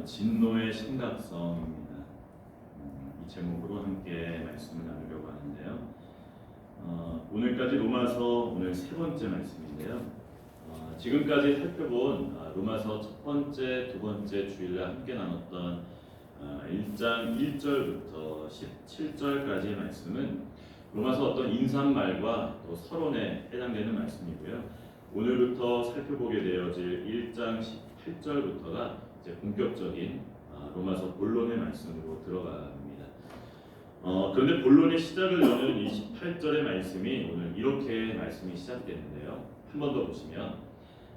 진노의 심각성입니다. 이 제목으로 함께 말씀을 나누려고 하는데요. 오늘까지 로마서 오늘 세 번째 말씀인데요. 지금까지 살펴본 로마서 첫 번째, 두 번째 주일날 함께 나눴던 1장 1절부터 17절까지의 말씀은 로마서 어떤 인사말과 또 서론에 해당되는 말씀이고요. 오늘부터 살펴보게 되어질 1장 18절부터가 이제 본격적인 로마서 본론의 말씀으로 들어갑니다. 그런데 본론의 시작을 여는 이 18절의 말씀이 오늘 이렇게 말씀이 시작되는데요. 한 번 더 보시면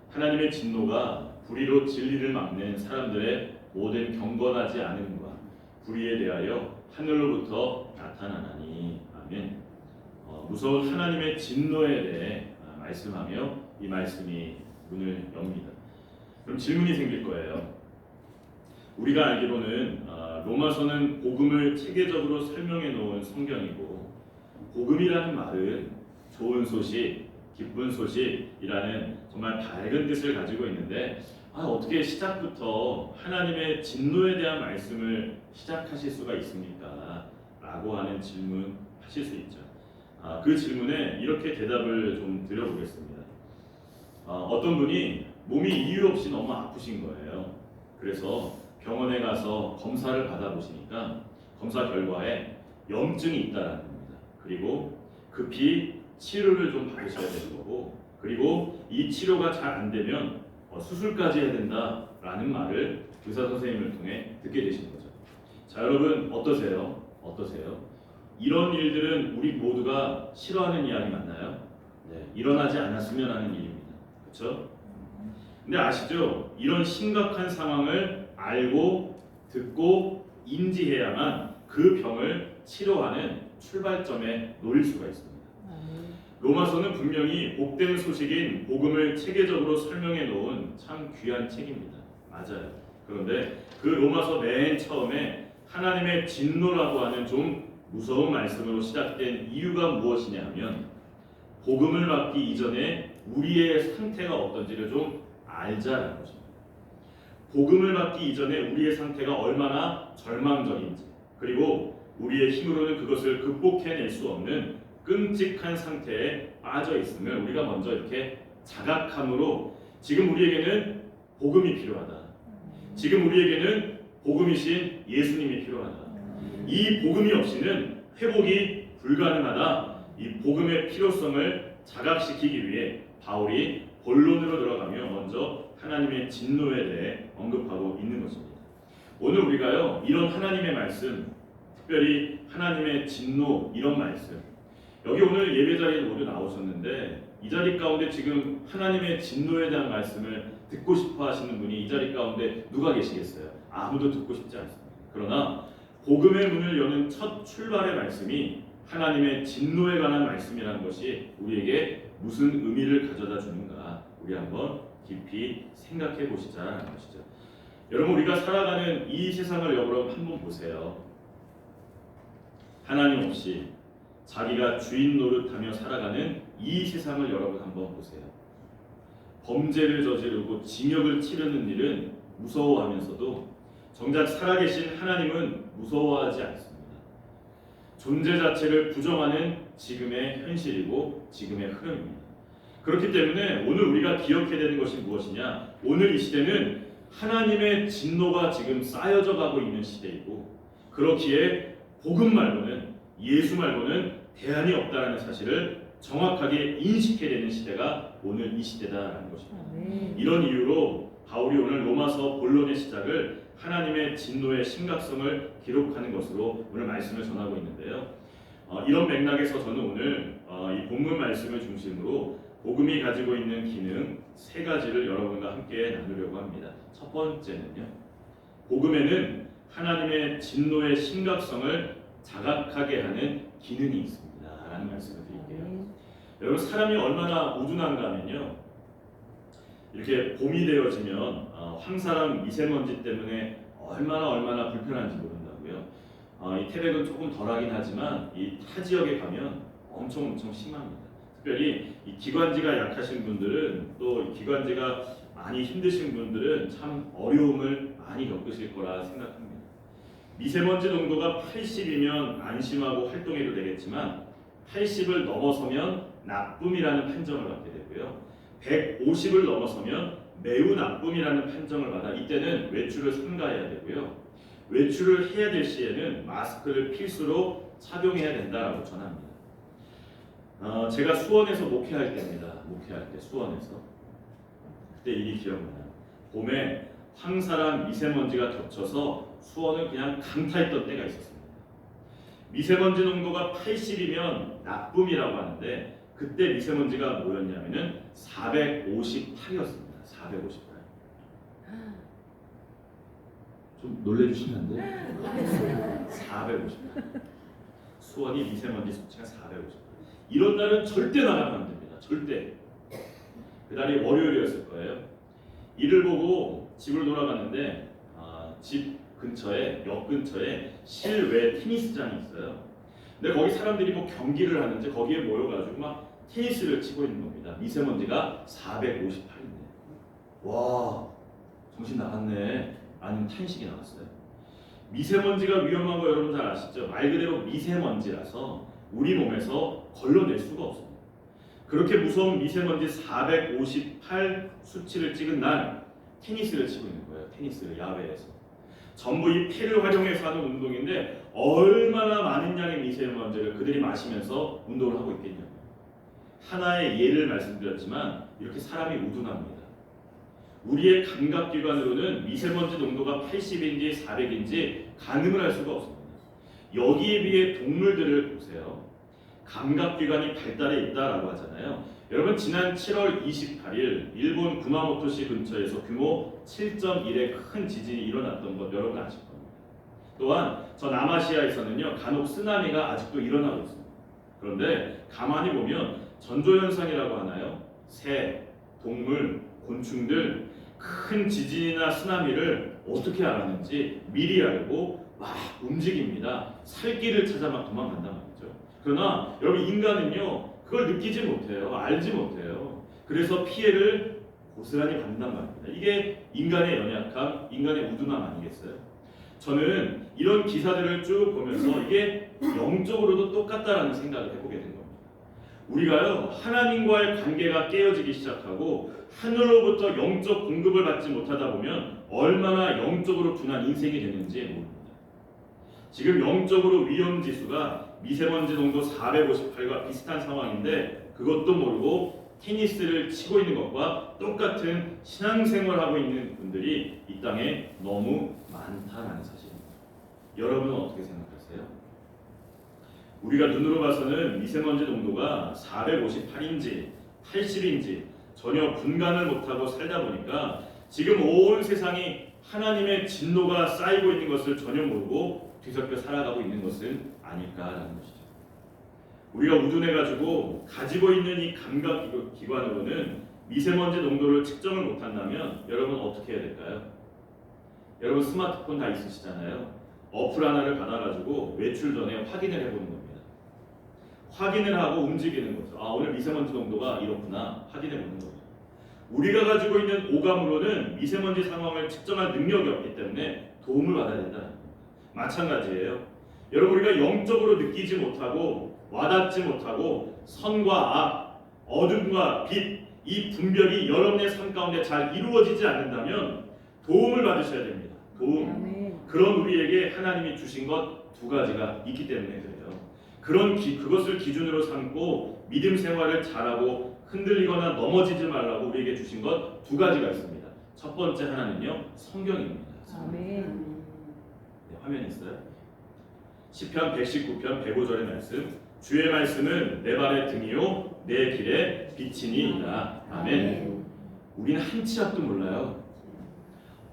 하나님의 진노가 불의로 진리를 막는 사람들의 모든 경건하지 않음과 불의에 대하여 하늘로부터 나타나나니. 아멘. 무서운 하나님의 진노에 대해 말씀하며 이 말씀이 문을 엽니다. 그럼 질문이 생길 거예요. 우리가 알기로는 로마서는 복음을 체계적으로 설명해 놓은 성경이고, 복음이라는 말은 좋은 소식, 기쁜 소식이라는 정말 밝은 뜻을 가지고 있는데, 어떻게 시작부터 하나님의 진노에 대한 말씀을 시작하실 수가 있습니까? 라고 하는 질문 하실 수 있죠. 그 질문에 이렇게 대답을 좀 드려보겠습니다. 어떤 분이 몸이 이유 없이 너무 아프신 거예요. 그래서 병원에 가서 검사를 받아보시니까 검사 결과에 염증이 있다는 겁니다. 그리고 급히 치료를 좀 받으셔야 되는 거고, 그리고 이 치료가 잘 안 되면 수술까지 해야 된다라는 말을 의사 선생님을 통해 듣게 되신 거죠. 자, 여러분 어떠세요? 이런 일들은 우리 모두가 싫어하는 이야기 맞나요? 네, 일어나지 않았으면 하는 일입니다. 그렇죠? 근데 아시죠? 이런 심각한 상황을 알고 듣고 인지해야만 그 병을 치료하는 출발점에 놓일 수가 있습니다. 로마서는 분명히 복된 소식인 복음을 체계적으로 설명해 놓은 참 귀한 책입니다. 맞아요. 그런데 그 로마서 맨 처음에 하나님의 진노라고 하는 좀 무서운 말씀으로 시작된 이유가 무엇이냐 하면, 복음을 받기 이전에 우리의 상태가 어떤지를 좀 알자라는 것입니다. 복음을 받기 이전에 우리의 상태가 얼마나 절망적인지, 그리고 우리의 힘으로는 그것을 극복해낼 수 없는 끔찍한 상태에 빠져 있음을 우리가 먼저 이렇게 자각함으로, 지금 우리에게는 복음이 필요하다. 지금 우리에게는 복음이신 예수님이 필요하다. 이 복음이 없이는 회복이 불가능하다. 이 복음의 필요성을 자각시키기 위해 바울이 본론으로 들어가며 먼저 하나님의 진노에 대해 언급하고 있는 것입니다. 오늘 우리가요, 이런 하나님의 말씀, 특별히 하나님의 진노, 이런 말씀, 여기 오늘 예배 자리에 모두 나오셨는데 이 자리 가운데 지금 하나님의 진노에 대한 말씀을 듣고 싶어 하시는 분이 이 자리 가운데 누가 계시겠어요? 아무도 듣고 싶지 않습니다. 그러나 복음의 문을 여는 첫 출발의 말씀이 하나님의 진노에 관한 말씀이라는 것이 우리에게 무슨 의미를 가져다 주는가, 우리 한번 깊이 생각해 보시자는 것이죠. 여러분, 우리가 살아가는 이 세상을 여러분 한번 보세요. 하나님 없이 자기가 주인 노릇하며 살아가는 이 세상을 여러분 한번 보세요. 범죄를 저지르고 징역을 치르는 일은 무서워하면서도 정작 살아계신 하나님은 무서워하지 않습니다. 존재 자체를 부정하는 지금의 현실이고 지금의 흐름입니다. 그렇기 때문에 오늘 우리가 기억해야 되는 것이 무엇이냐? 오늘 이 시대는 하나님의 진노가 지금 쌓여져 가고 있는 시대이고, 그렇기에 복음 말고는, 예수 말고는 대안이 없다는 사실을 정확하게 인식해야 되는 시대가 오늘 이 시대다라는 것입니다. 이런 이유로 바울이 오늘 로마서 본론의 시작을 하나님의 진노의 심각성을 기록하는 것으로 오늘 말씀을 전하고 있는데요. 이런 맥락에서 저는 오늘 이 본문 말씀을 중심으로 복음이 가지고 있는 기능 세 가지를 여러분과 함께 나누려고 합니다. 첫 번째는요, 복음에는 하나님의 진노의 심각성을 자각하게 하는 기능이 있습니다 라는 말씀을 드릴게요. 여러분, 사람이 얼마나 우둔한가 하면요, 이렇게 봄이 되어지면 황사랑 미세먼지 때문에 얼마나 불편한지 모른다고요. 이 태백은 조금 덜하긴 하지만 이 타 지역에 가면 엄청 심합니다. 특별히 이 기관지가 약하신 분들은, 또 기관지가 많이 힘드신 분들은 참 어려움을 많이 겪고 것일 거라 생각합니다. 미세먼지 농도가 80이면 안심하고 활동해도 되겠지만 80을 넘어서면 나쁨이라는 판정을 받게 되고요. 150을 넘어서면 매우 나쁨이라는 판정을 받아 이때는 외출을 삼가해야 되고요. 외출을 해야 될 시에는 마스크를 필수로 착용해야 된다라고 전합니다. 제가 수원에서 목회할 때입니다. 목회할 때 수원에서 그때 일이 기억나요. 봄에 황사랑 미세먼지가 겹쳐서 수원은 그냥 강타했던 때가 있었습니다. 미세먼지 농도가 80이면 나쁨이라고 하는데 그때 미세먼지가 뭐였냐면은 458이었습니다. 458. 좀 놀래주시면 안 돼요? 458. 수원이 미세먼지 수치가 458. 이런 날은 절대 나가면 안 됩니다. 절대. 그날이 월요일이었을 거예요. 이를 보고 집을 돌아갔는데 집 근처에 역 근처에 실외 테니스장이 있어요. 근데 거기 사람들이 뭐 경기를 하는지 거기에 모여가지고 막 테니스를 치고 있는 겁니다. 미세먼지가 458인데 와 정신 나갔네. 아니면 탄식이 나갔어요. 미세먼지가 위험한 거 여러분 잘 아시죠? 말 그대로 미세먼지라서 우리 몸에서 걸러낼 수가 없습니다. 그렇게 무서운 미세먼지 458 수치를 찍은 날 테니스를 치고 있는 거예요. 테니스를 야외에서. 전부 이 폐를 활용해서 하는 운동인데 얼마나 많은 양의 미세먼지를 그들이 마시면서 운동을 하고 있겠냐고요. 하나의 예를 말씀드렸지만 이렇게 사람이 우둔합니다. 우리의 감각기관으로는 미세먼지 농도가 80인지 400인지 가늠을 할 수가 없습니다. 여기에 비해 동물들을 보세요. 감각기관이 발달해 있다라고 하잖아요. 여러분 지난 7월 28일 일본 구마모토시 근처에서 규모 7.1의 큰 지진이 일어났던 것 여러분 아실 겁니다. 또한 저 남아시아에서는요 간혹 쓰나미가 아직도 일어나고 있습니다. 그런데 가만히 보면 전조현상이라고 하나요? 새, 동물, 곤충들 큰 지진이나 쓰나미를 어떻게 알았는지 미리 알고 막 움직입니다. 살 길을 찾아 막 도망간단 말이죠. 그러나 여러분 인간은요 그걸 느끼지 못해요. 알지 못해요. 그래서 피해를 고스란히 받는단 말입니다. 이게 인간의 연약함, 인간의 우둔함 아니겠어요? 저는 이런 기사들을 쭉 보면서 이게 영적으로도 똑같다라는 생각을 해보게 된 겁니다. 우리가요 하나님과의 관계가 깨어지기 시작하고 하늘로부터 영적 공급을 받지 못하다 보면 얼마나 영적으로 둔한 인생이 되는지 모릅니다. 지금 영적으로 위험지수가 미세먼지 농도 458과 비슷한 상황인데 그것도 모르고 테니스를 치고 있는 것과 똑같은 신앙생활하고 있는 분들이 이 땅에 너무 많다는 사실입니다. 여러분은 어떻게 생각하세요? 우리가 눈으로 봐서는 미세먼지 농도가 458인지 80인지 전혀 분간을 못하고 살다 보니까 지금 온 세상이 하나님의 진노가 쌓이고 있는 것을 전혀 모르고 뒤섞여 살아가고 있는 것은 아닐까라는 것이죠. 우리가 우둔해가지고 가지고 있는 이 감각기관으로는 미세먼지 농도를 측정을 못한다면 여러분 어떻게 해야 될까요? 여러분 스마트폰 다 있으시잖아요. 어플 하나를 받아가지고 외출 전에 확인을 해보는 겁니다. 확인을 하고 움직이는 거죠. 오늘 미세먼지 농도가 이렇구나 확인해보는 거죠. 우리가 가지고 있는 오감으로는 미세먼지 상황을 측정할 능력이 없기 때문에 도움을 받아야 된다는 겁니다. 마찬가지예요. 여러분 우리가 영적으로 느끼지 못하고 와닿지 못하고 선과 악, 어둠과 빛, 이 분별이 여러분의 삶 가운데 잘 이루어지지 않는다면 도움을 받으셔야 됩니다. 도움. 그런 우리에게 하나님이 주신 것 두 가지가 있기 때문에 그래요. 그것을 기준으로 삼고 믿음 생활을 잘하고 흔들리거나 넘어지지 말라고 우리에게 주신 것 두 가지가 있습니다. 첫 번째 하나는요 성경입니다. 아멘. 네, 화면에 있어요. 시편 119편 105절의 말씀. 주의 말씀은 내 발의 등이요 내 길에 빛이니이다. 아멘. 우리는 한 치 앞도 몰라요.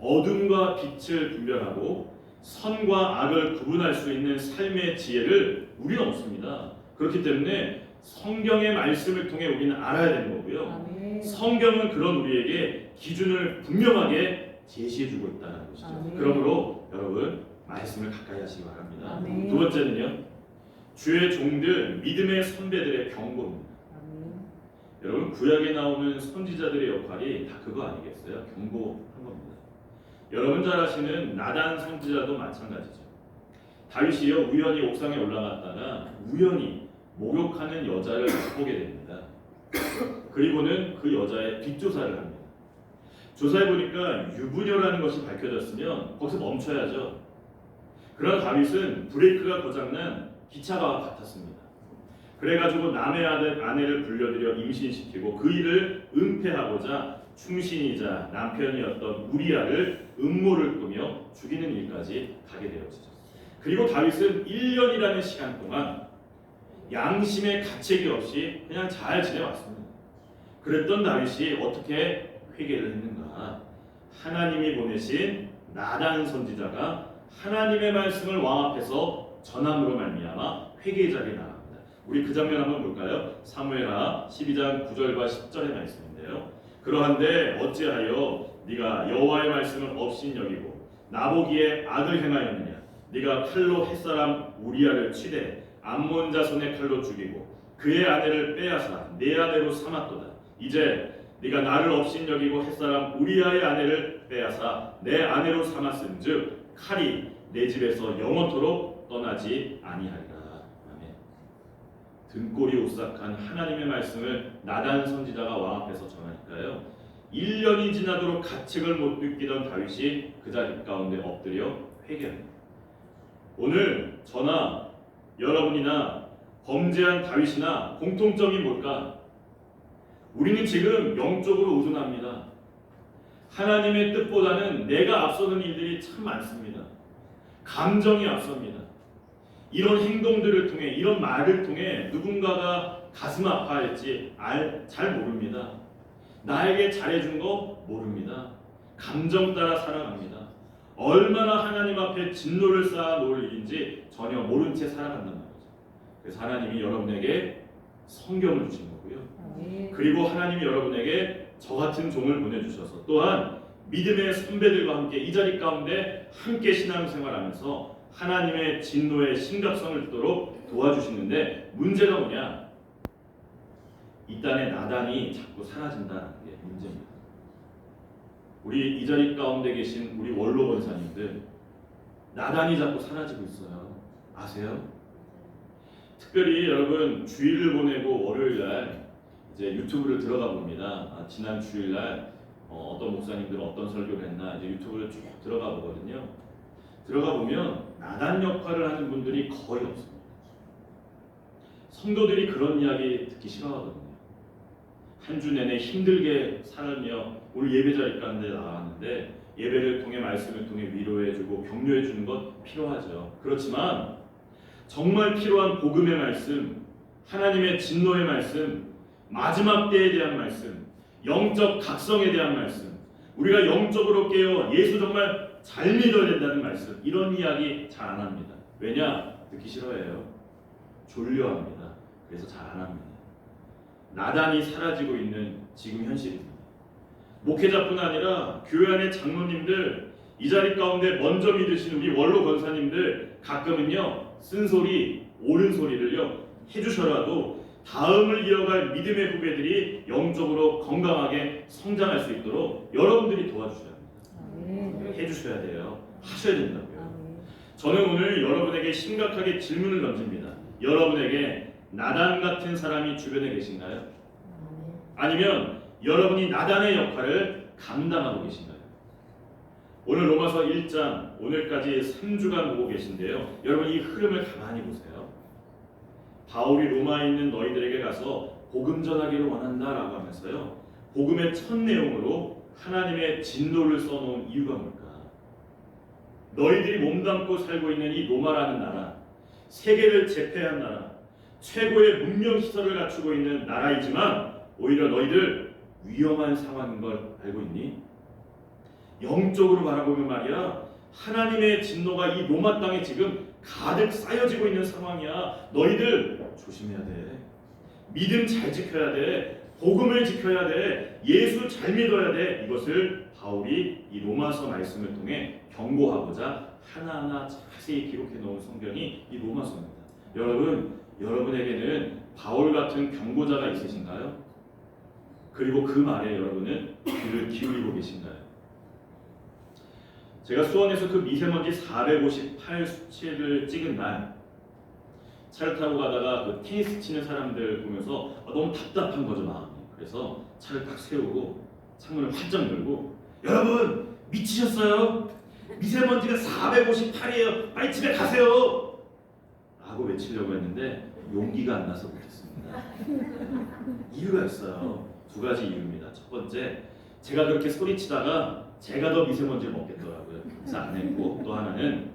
어둠과 빛을 분별하고 선과 악을 구분할 수 있는 삶의 지혜를 우리는 없습니다. 그렇기 때문에 성경의 말씀을 통해 우리는 알아야 되는 거고요. 아멘. 성경은 그런 우리에게 기준을 분명하게 제시해주고 있다는 것이죠. 아멘. 그러므로 여러분 말씀을 가까이 하시기 바랍니다. 아멘. 두 번째는요. 주의 종들 믿음의 선배들의 경고입니다. 아멘. 여러분 구약에 나오는 선지자들의 역할이 다 그거 아니겠어요? 경고한 겁니다. 여러분 잘 아시는 나단 선지자도 마찬가지죠. 다윗이요 우연히 옥상에 올라갔다가 우연히 목욕하는 여자를 보게 됩니다. 그리고는 그 여자의 뒷조사를 합니다. 조사해 보니까 유부녀라는 것이 밝혀졌으면 거기서 멈춰야죠. 그러나 다윗은 브레이크가 고장난 기차와 같았습니다. 그래가지고 남의 아내를 불려들여 임신시키고 그 일을 은폐하고자 충신이자 남편이었던 우리아를 음모를 꾸며 죽이는 일까지 가게 되었죠. 그리고 다윗은 1년이라는 시간 동안 양심의 가책이 없이 그냥 잘 지내왔습니다. 그랬던 다윗이 어떻게 회개를 했는가? 하나님이 보내신 나단 선지자가 하나님의 말씀을 왕 앞에서 전함으로 말미암아 회개의 자리에 나갑니다. 우리 그 장면 한번 볼까요? 사무엘하 12장 9절과 10절의 말씀인데요. 그러한데 어찌하여 네가 여호와의 말씀을 업신여기고 나보기에 악을 행하였느냐? 네가 칼로 햇사람 우리아를 치되 암몬 자손의 칼로 죽이고 그의 아내를 빼앗아 내 아내로 삼았도다. 이제 네가 나를 업신여기고 햇사람 우리아의 아내를 빼앗아 내 아내로 삼았은즉 칼이 내 집에서 영원토록 떠나지 아니하리라. 아멘. 등골이 오싹한 하나님의 말씀을 나단 선지자가 왕 앞에서 전하니까요. 1년이 지나도록 가책을 못 느끼던 다윗이 그 자리 가운데 엎드려 회개합니다. 오늘 저나 여러분이나 범죄한 다윗이나 공통점이 뭘까? 우리는 지금 영적으로 우둔합니다. 하나님의 뜻보다는 내가 앞서는 일들이 참 많습니다. 감정이 앞섭니다. 이런 행동들을 통해 이런 말을 통해 누군가가 가슴 아파할지 잘 모릅니다. 나에게 잘해준 거 모릅니다. 감정 따라 살아갑니다. 얼마나 하나님 앞에 진노를 쌓아 놓을 일인지 전혀 모른 채 살아간단 말이죠. 그래서 하나님이 여러분에게 성경을 주신 거고요. 그리고 하나님이 여러분에게 저 같은 종을 보내주셔서 또한 믿음의 선배들과 함께 이 자리 가운데 함께 신앙생활하면서 하나님의 진노의 심각성을 듣도록 도와주시는데 문제가 뭐냐? 이 땅에 나단이 자꾸 사라진다는 게 문제입니다. 우리 이 자리 가운데 계신 우리 원로 권사님들 나단이 자꾸 사라지고 있어요. 아세요? 특별히 여러분 주일을 보내고 월요일날 이제 유튜브를 들어가 봅니다. 지난 주일날 어떤 목사님들은 어떤 설교를 했나 이제 유튜브를 쭉 들어가 보거든요. 들어가 보면 나단 역할을 하는 분들이 거의 없습니다. 성도들이 그런 이야기 듣기 싫어하거든요. 한 주 내내 힘들게 살며 오늘 예배 자리 가운데 나왔는데 예배를 통해 말씀을 통해 위로해주고 격려해주는 것 필요하죠. 그렇지만 정말 필요한 복음의 말씀, 하나님의 진노의 말씀, 마지막 때에 대한 말씀, 영적 각성에 대한 말씀, 우리가 영적으로 깨어 예수 정말 잘 믿어야 된다는 말씀, 이런 이야기 잘 안 합니다. 왜냐? 듣기 싫어해요. 졸려합니다. 그래서 잘 안 합니다. 나단이 사라지고 있는 지금 현실입니다. 목회자뿐 아니라 교회 안의 장로님들, 이 자리 가운데 먼저 믿으신 우리 원로 권사님들 가끔은요 쓴소리, 옳은 소리를요 해주셔라도 다음을 이어갈 믿음의 후배들이 영적으로 건강하게 성장할 수 있도록 여러분들이 도와주셔야 합니다. 해주셔야 돼요. 하셔야 된다고요. 저는 오늘 여러분에게 심각하게 질문을 던집니다. 여러분에게 나단 같은 사람이 주변에 계신가요? 아니면 여러분이 나단의 역할을 감당하고 계신가요? 오늘 로마서 1장 오늘까지 3주간 보고 계신데요. 여러분 이 흐름을 가만히 보세요. 바울이 로마에 있는 너희들에게 가서 복음 전하기를 원한다라고 하면서요. 복음의 첫 내용으로 하나님의 진노를 써놓은 이유가 뭘까? 너희들이 몸담고 살고 있는 이 로마라는 나라, 세계를 제패한 나라, 최고의 문명 시설을 갖추고 있는 나라이지만 오히려 너희들 위험한 상황인 걸 알고 있니? 영적으로 바라보면 말이야, 하나님의 진노가 이 로마 땅에 지금 가득 쌓여지고 있는 상황이야. 너희들 조심해야 돼. 믿음 잘 지켜야 돼. 복음을 지켜야 돼. 예수 잘 믿어야 돼. 이것을 바울이 이 로마서 말씀을 통해 경고하고자 하나하나 자세히 기록해 놓은 성경이 이 로마서입니다. 여러분에게는 바울 같은 경고자가 있으신가요? 그리고 그 말에 여러분은 귀를 기울이고 계신가요? 제가 수원에서 그 미세먼지 458 수치를 찍은 날 차를 타고 가다가 그 테니스 치는 사람들 보면서 너무 답답한 거죠, 마음이. 그래서 차를 딱 세우고 창문을 활짝 열고, 여러분 미치셨어요? 미세먼지가 458이에요. 빨리 집에 가세요. 라고 외치려고 했는데 용기가 안 나서 못했습니다. 이유가 있어요. 두 가지 이유입니다. 첫 번째, 제가 그렇게 소리치다가 제가 더 미세먼지를 먹겠더라고요. 그래서 안 했고, 또 하나는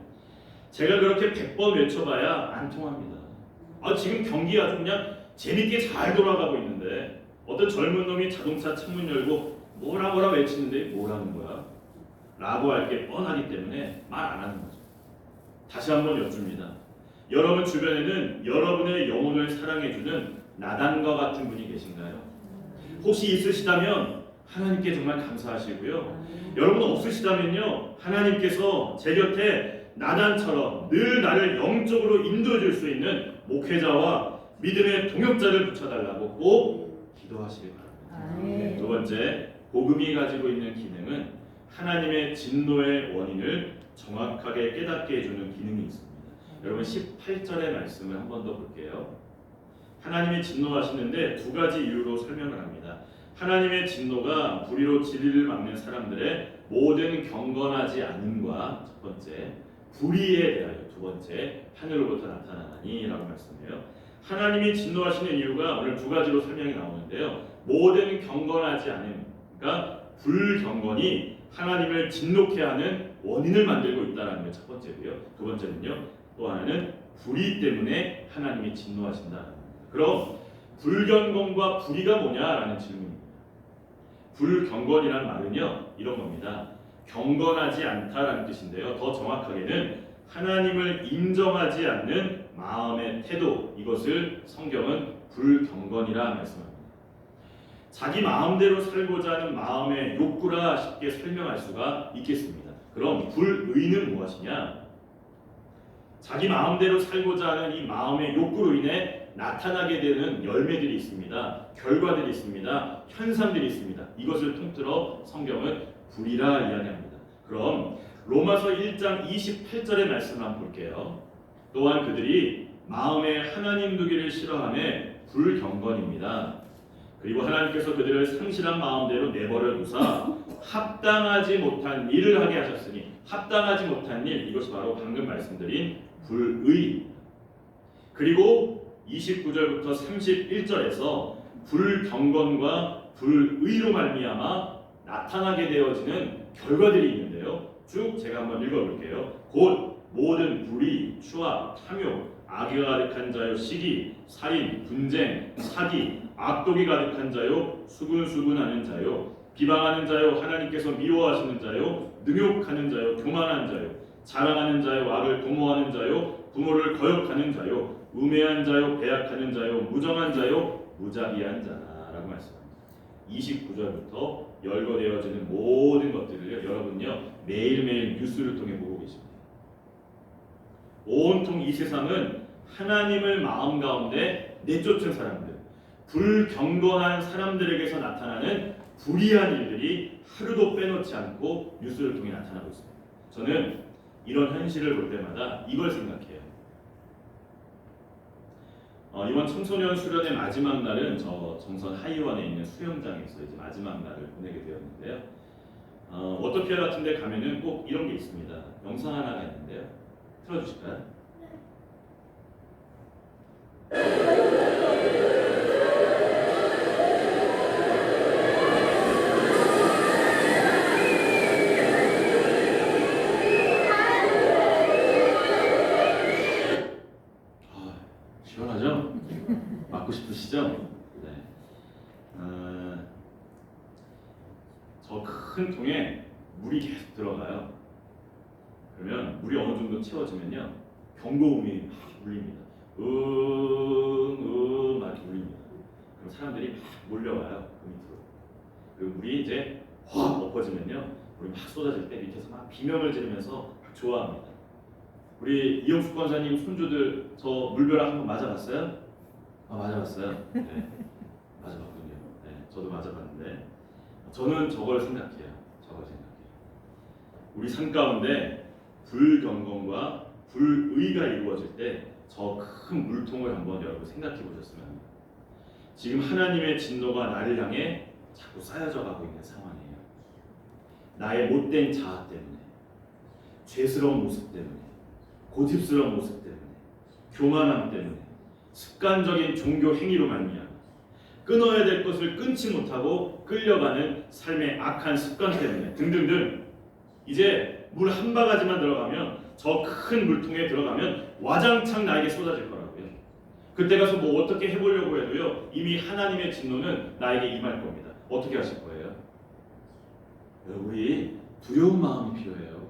제가 그렇게 100번 외쳐봐야 안 통합니다. 지금 경기 아주 그냥 재밌게 잘 돌아가고 있는데 어떤 젊은 놈이 자동차 창문 열고 뭐라 외치는데 뭐라는 거야? 라고 할 게 뻔하기 때문에 말 안 하는 거죠. 다시 한번 여쭙니다. 여러분 주변에는 여러분의 영혼을 사랑해주는 나단과 같은 분이 계신가요? 혹시 있으시다면 하나님께 정말 감사하시고요. 여러분 없으시다면요, 하나님께서 제 곁에 나단처럼 늘 나를 영적으로 인도해 줄 수 있는 목회자와 믿음의 동역자를 붙여달라고 꼭 기도하시기 바랍니다. 두 번째, 복음이 가지고 있는 기능은 하나님의 진노의 원인을 정확하게 깨닫게 해주는 기능이 있습니다. 여러분 18절의 말씀을 한 번 더 볼게요. 하나님이 진노하시는데 두 가지 이유로 설명을 합니다. 하나님의 진노가 불의로 진리를 막는 사람들의 모든 경건하지 않음과 첫 번째, 불의에 대하여 두 번째, 하늘로부터 나타나나니 라고 말씀해요. 하나님이 진노하시는 이유가 오늘 두 가지로 설명이 나오는데요. 모든 경건하지 않음, 그러니까 불경건이 하나님을 진노케 하는 원인을 만들고 있다는 게 첫 번째고요. 두 번째는요, 또 하나는 불의 때문에 하나님이 진노하신다는 겁니다. 그럼 불경건과 불의가 뭐냐라는 질문입니다. 불경건이라는 말은요, 이런 겁니다. 경건하지 않다라는 뜻인데요. 더 정확하게는 하나님을 인정하지 않는 마음의 태도, 이것을 성경은 불경건이라 말씀합니다. 자기 마음대로 살고자 하는 마음의 욕구라 쉽게 설명할 수가 있겠습니다. 그럼 불의는 무엇이냐? 자기 마음대로 살고자 하는 이 마음의 욕구로 인해 나타나게 되는 열매들이 있습니다. 결과들이 있습니다. 현상들이 있습니다. 이것을 통틀어 성경은 불의라 이야기합니다. 그럼 로마서 1장 28절의 말씀을 한번 볼게요. 또한 그들이 마음에 하나님 두기를 싫어하며 불경건입니다. 그리고 하나님께서 그들을 상실한 마음대로 내버려 두사 합당하지 못한 일을 하게 하셨으니, 합당하지 못한 일, 이것이 바로 방금 말씀드린 불의. 그리고 29절부터 31절에서 불경건과 불의로 말미암아 나타나게 되어지는 결과들이 있는데요. 쭉 제가 한번 읽어볼게요. 곧 모든 불의, 추악, 탐욕, 악의가 가득한 자요, 시기, 살인, 분쟁, 사기, 악독이 가득한 자요, 수군수군하는 자요, 비방하는 자요, 하나님께서 미워하시는 자요, 능욕하는 자요, 교만한 자요, 자랑하는 자요, 악을 도모하는 자요, 부모를 거역하는 자요, 우매한 자요, 배약하는 자요, 무정한 자요, 무자비한 자라고 말씀합니다. 29절부터 열거되어지는 모든 것들을 여러분요 매일매일 뉴스를 통해 보고 계십니다. 온통 이 세상은 하나님을 마음 가운데 내쫓은 사람들, 불경건한 사람들에게서 나타나는 불의한 일들이 하루도 빼놓지 않고 뉴스를 통해 나타나고 있습니다. 저는 이런 현실을 볼 때마다 이걸 생각해요. 이번 청소년 수련의 마지막 날은 저 정선 하이원에 있는 수영장에서 이제 마지막 날을 보내게 되었는데요. 워터피아 같은 데 가면은 꼭 이런 게 있습니다. 영상 하나가 있는데요. 틀어주실까요? 시원하죠? 맞고 싶으시죠? 네. 저 큰 통에 물이 계속 들어가요. 그러면 물이 어느 정도 채워지면요, 경고음이 막 울립니다. 막 울립니다. 그럼 사람들이 막 몰려와요, 그 밑으로. 그리고 물이 이제 확 엎어지면요, 물이 막 쏟아질 때 밑에서 막 비명을 지르면서 막 좋아합니다. 우리 이영숙 권사님 손주들 저 물벼락 한번 맞아봤어요? 맞아봤어요. 네, 맞아봤군요. 네, 저도 맞아봤는데 저는 저걸 생각해요. 우리 삶 가운데 불경건과 불의가 이루어질 때 저 큰 물통을 한번 여러분 생각해 보셨으면 합니다. 지금 하나님의 진노가 나를 향해 자꾸 쌓여져 가고 있는 상황이에요. 나의 못된 자아 때문에, 죄스러운 모습 때문에, 고집스러운 모습 때문에, 교만함 때문에, 습관적인 종교 행위로 말미암아 끊어야 될 것을 끊지 못하고 끌려가는 삶의 악한 습관 때문에 등등등. 이제 물 한 바가지만 들어가면, 저 큰 물통에 들어가면 와장창 나에게 쏟아질 거라고요. 그때 가서 뭐 어떻게 해보려고 해도요, 이미 하나님의 진노는 나에게 임할 겁니다. 어떻게 하실 거예요? 우리 두려운 마음이 필요해요.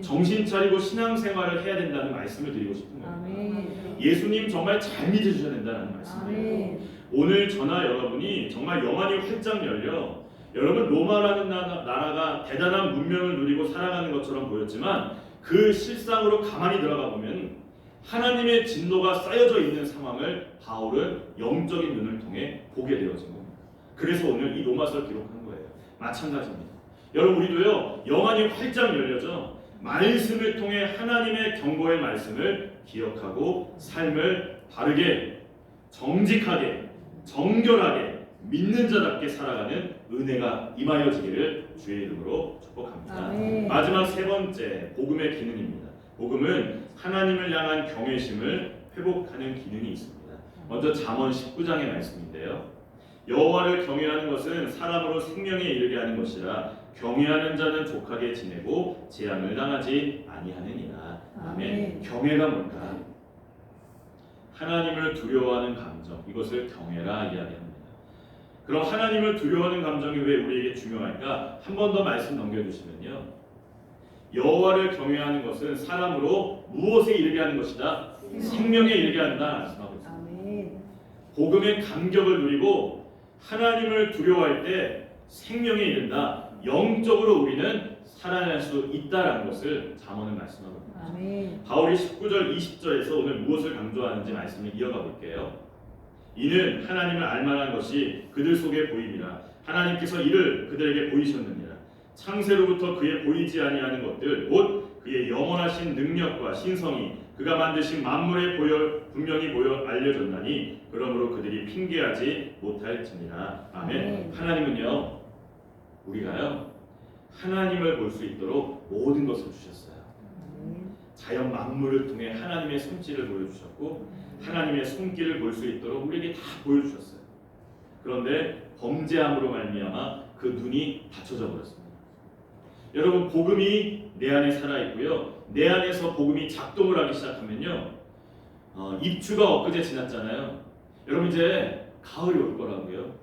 정신 차리고 신앙생활을 해야 된다는 말씀을 드리고 싶은 겁니다. 예수님 정말 잘 믿으셔야 된다는 말씀이에요. 오늘 저나 여러분이 정말 영안이 활짝 열려, 여러분 로마라는 나라가 대단한 문명을 누리고 살아가는 것처럼 보였지만 그 실상으로 가만히 들어가 보면 하나님의 진노가 쌓여져 있는 상황을 바울은 영적인 눈을 통해 보게 되어진 겁니다. 그래서 오늘 이 로마서를 기록한 거예요. 마찬가지입니다. 여러분 우리도요, 영안이 활짝 열려져 말씀을 통해 하나님의 경고의 말씀을 기억하고 삶을 바르게, 정직하게, 정결하게 믿는 자답게 살아가는 은혜가 임하여지기를 주의 이름으로 축복합니다. 마지막 세 번째, 복음의 기능입니다. 복음은 하나님을 향한 경외심을 회복하는 기능이 있습니다. 먼저 잠언 19장의 말씀인데요. 여호와를 경외하는 것은 사람으로 생명에 이르게 하는 것이라 경외하는 자는 족하게 지내고 재앙을 당하지 아니하느니라. 아멘. 경외가 뭘까? 하나님을 두려워하는 감정, 이것을 경외라 이야기합니다. 그럼 하나님을 두려워하는 감정이 왜 우리에게 중요할까? 한 번 더 말씀 넘겨주시면요. 여호와를 경외하는 것은 사람으로 무엇에 이르게 하는 것이다? 생명에 이르게 한다 말씀하고 있습니다. 복음의 감격을 누리고 하나님을 두려워할 때 생명에 이른다. 영적으로 우리는 살아날 수 있다라는 것을 잠언은 말씀하고 있습니다. 바울이 19절 20절에서 오늘 무엇을 강조하는지 말씀을 이어가 볼게요. 이는 하나님을 알만한 것이 그들 속에 보임이라. 하나님께서 이를 그들에게 보이셨느니라. 창세로부터 그의 보이지 아니하는 것들 곧 그의 영원하신 능력과 신성이 그가 만드신 만물에 분명히 보여 알려졌나니 그러므로 그들이 핑계하지 못할지니라. 아멘. 하나님은요, 우리가요 하나님을 볼 수 있도록 모든 것을 주셨어요. 자연 만물을 통해 하나님의 손길을 보여주셨고 하나님의 손길을 볼 수 있도록 우리에게 다 보여주셨어요. 그런데 범죄함으로 말미암아 그 눈이 닫혀져 버렸습니다. 여러분, 복음이 내 안에 살아있고요, 내 안에서 복음이 작동을 하기 시작하면요, 입추가 엊그제 지났잖아요. 여러분 이제 가을이 올 거라고요.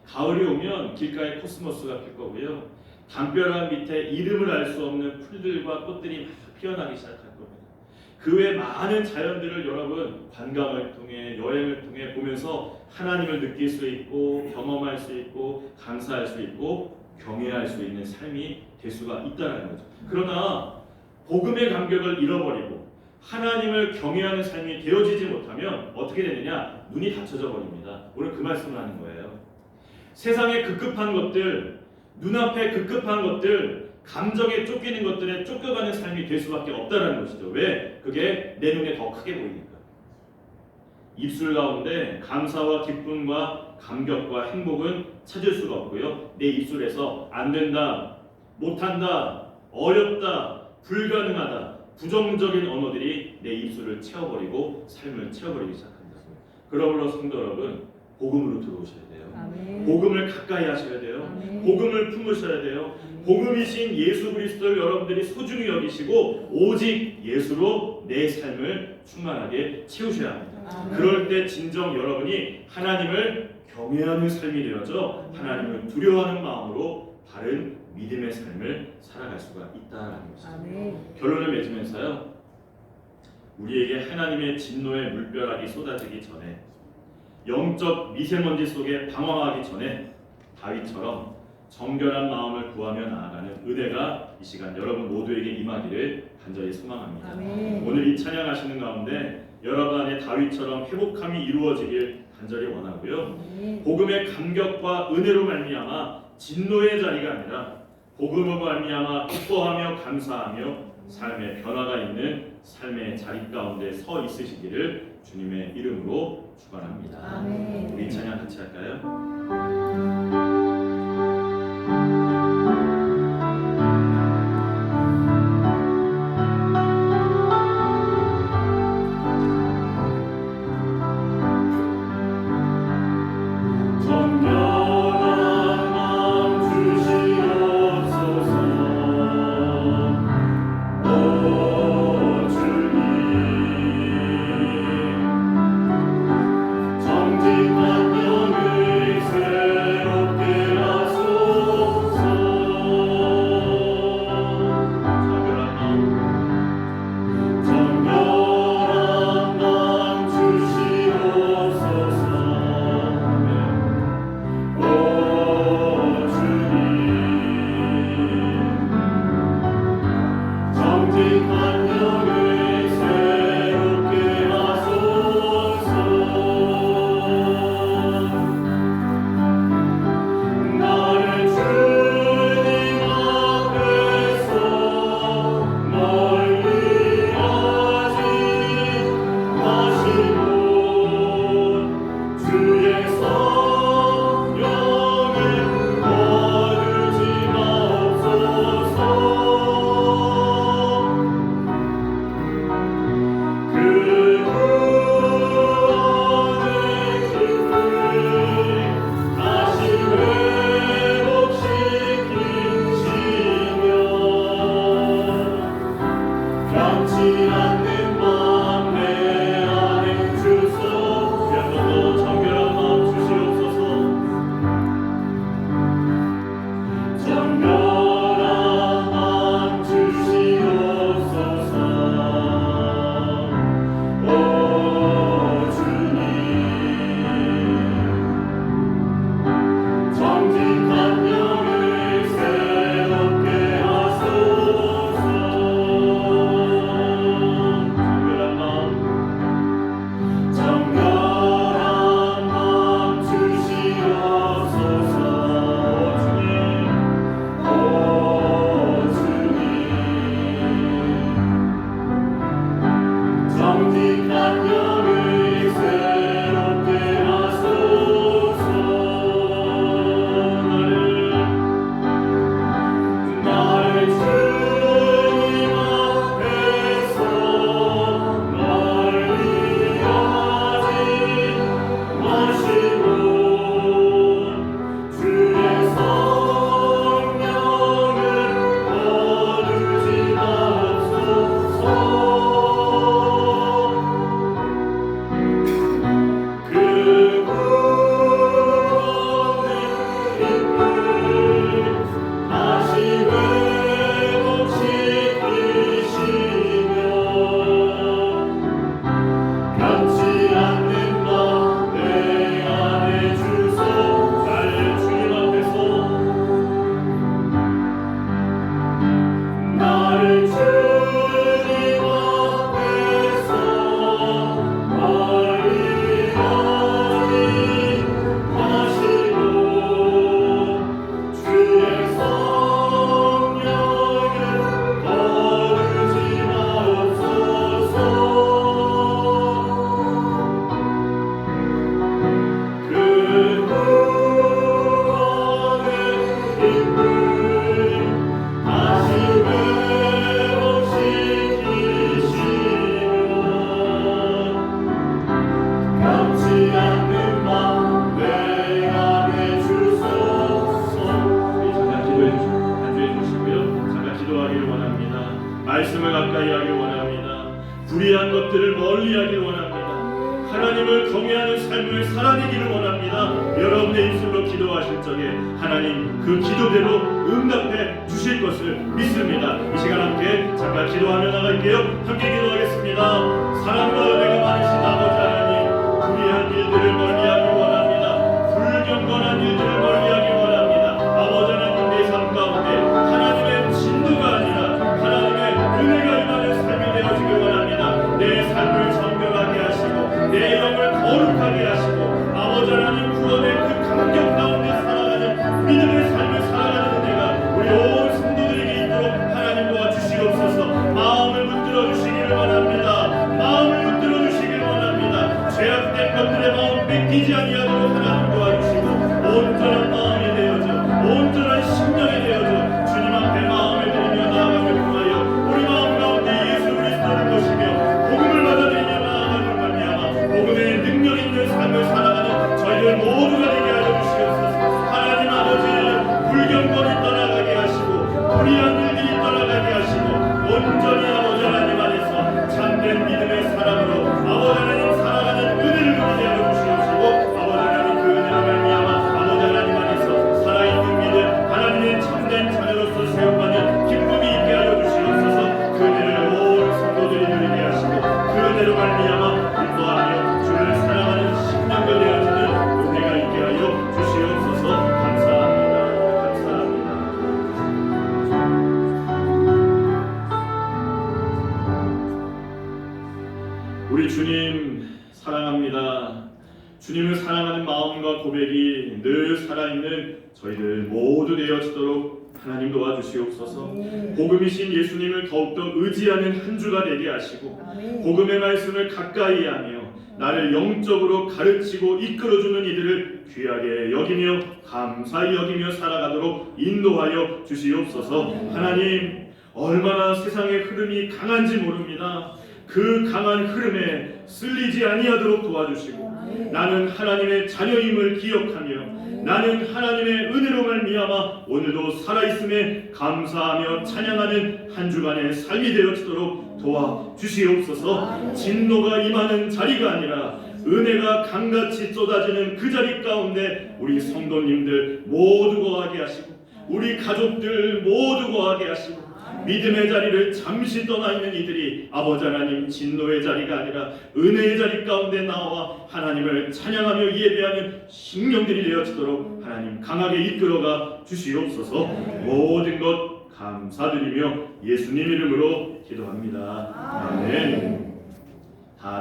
가을이 오면 길가에 코스모스가 필 거고요, 담벼락 밑에 이름을 알 수 없는 풀들과 꽃들이 막 피어나기 시작할 겁니다. 그 외 많은 자연들을 여러분 관광을 통해, 여행을 통해 보면서 하나님을 느낄 수 있고 경험할 수 있고 감사할 수 있고 경외할 수 있는 삶이 될 수가 있다는 거죠. 그러나 복음의 감격을 잃어버리고 하나님을 경외하는 삶이 되어지지 못하면 어떻게 되느냐? 눈이 닫혀져 버립니다. 오늘 그 말씀을 하는 거예요. 세상의 급급한 것들, 눈앞에 급급한 것들, 감정에 쫓기는 것들에 쫓겨가는 삶이 될 수밖에 없다는 것이죠. 왜? 그게 내 눈에 더 크게 보이니까. 입술 가운데 감사와 기쁨과 감격과 행복은 찾을 수가 없고요, 내 입술에서 안 된다, 못한다, 어렵다, 불가능하다, 부정적인 언어들이 내 입술을 채워버리고 삶을 채워버리기 시작합니다. 그러므로 성도 여러분, 복음으로 들어오셔야 돼요. 아멘. 복음을 가까이 하셔야 돼요. 아멘. 복음을 품으셔야 돼요. 복음이신 예수 그리스도를 여러분들이 소중히 여기시고 오직 예수로 내 삶을 충만하게 채우셔야 합니다. 아멘. 그럴 때 진정 여러분이 하나님을 경외하는 삶이 되어져 하나님을 두려워하는 마음으로 바른 믿음의 삶을 살아갈 수가 있다라는 것입니다. 결론을 맺으면서요, 우리에게 하나님의 진노의 물벼락이 쏟아지기 전에, 영적 미세먼지 속에 방황하기 전에 다윗처럼 정결한 마음을 구하며 나아가는 은혜가 이 시간 여러분 모두에게 임하기를 간절히 소망합니다. 아멘. 오늘 이 찬양하시는 가운데 여러분 안에 다윗처럼 회복함이 이루어지길 간절히 원하고요, 복음의 감격과 은혜로 말미암아 진노의 자리가 아니라 복음으로 말미암아 기뻐하며 감사하며 삶의 변화가 있는 삶의 자리 가운데 서 있으시기를 주님의 이름으로 축원합니다. 아멘. 우리 찬양 같이 할까요? 말씀을 가까이 하길 원합니다. 불의한 것들을 멀리하길 원합니다. 하나님을 경외하는 삶을 살아내기를 원합니다. 여러분의 입술로 기도하실 적에 하나님 그 기도대로 응답해 주실 것을 믿습니다. 이 시간 함께 잠깐 기도하며 나갈게요. 함께 기도하겠습니다. 사랑과 은혜가 많으신 아버지 하나님, 불의한 일들을 멀리하길 원합니다. 불경건한 일들을 멀리하길 원합니다. 아버지 하나님, 내 삶 가운데 하나님의 진노가 아니라 하나님의 은혜가 임하는 삶이 되어지길 원합니다. 내 삶을 정결하게 하시고 내 영을 거룩하게 하시고 아버지 하나님 구원의 그 감격 가운데 살아가는 믿음의 삶을 살아가는 은혜가 우리 온 아버지 하나님 안에서 참된 믿음의 사람으로 아버지 하나님 살아가는 은혜를 누리게 하여 주시옵시고 아버지 하나님 그 은혜로 말미암아 아버지 하나님 안에서 살아있는 믿음 하나님의 참된 자녀로서 세움받는 기쁨이 있게 하여 주시옵소서. 그 은혜를 모든 성도들이 누리게 하시고 그 은혜로 말미암아 기뻐하며 주를 사랑하는 심령들 되어지는 은혜가 있게 하여 주시옵소서. 감사합니다. 우리 주님 사랑합니다. 주님을 사랑하는 마음과 고백이 늘 살아있는 저희들 모두 되어지도록 하나님 도와주시옵소서. 복음이신 예수님을 더욱더 의지하는 한 주가 되게 하시고 복음의 말씀을 가까이 하며 나를 영적으로 가르치고 이끌어주는 이들을 귀하게 여기며 감사히 여기며 살아가도록 인도하여 주시옵소서. 하나님 얼마나 세상의 흐름이 강한지 모릅니다. 그 강한 흐름에 쓸리지 아니하도록 도와주시고 나는 하나님의 자녀임을 기억하며 나는 하나님의 은혜로 말미암아 오늘도 살아있음에 감사하며 찬양하는 한 주간의 삶이 되어지도록 도와주시옵소서. 진노가 임하는 자리가 아니라 은혜가 강같이 쏟아지는 그 자리 가운데 우리 성도님들 모두 거하게 하시고 우리 가족들 모두 거하게 하시고 믿음의 자리를 잠시 떠나 있는 이들이 아버지 하나님 진노의 자리가 아니라 은혜의 자리 가운데 나와 하나님을 찬양하며 예배하는 심령들이 되어지도록 하나님 강하게 이끌어가 주시옵소서. 모든 것 감사드리며 예수님 이름으로 기도합니다. 아멘.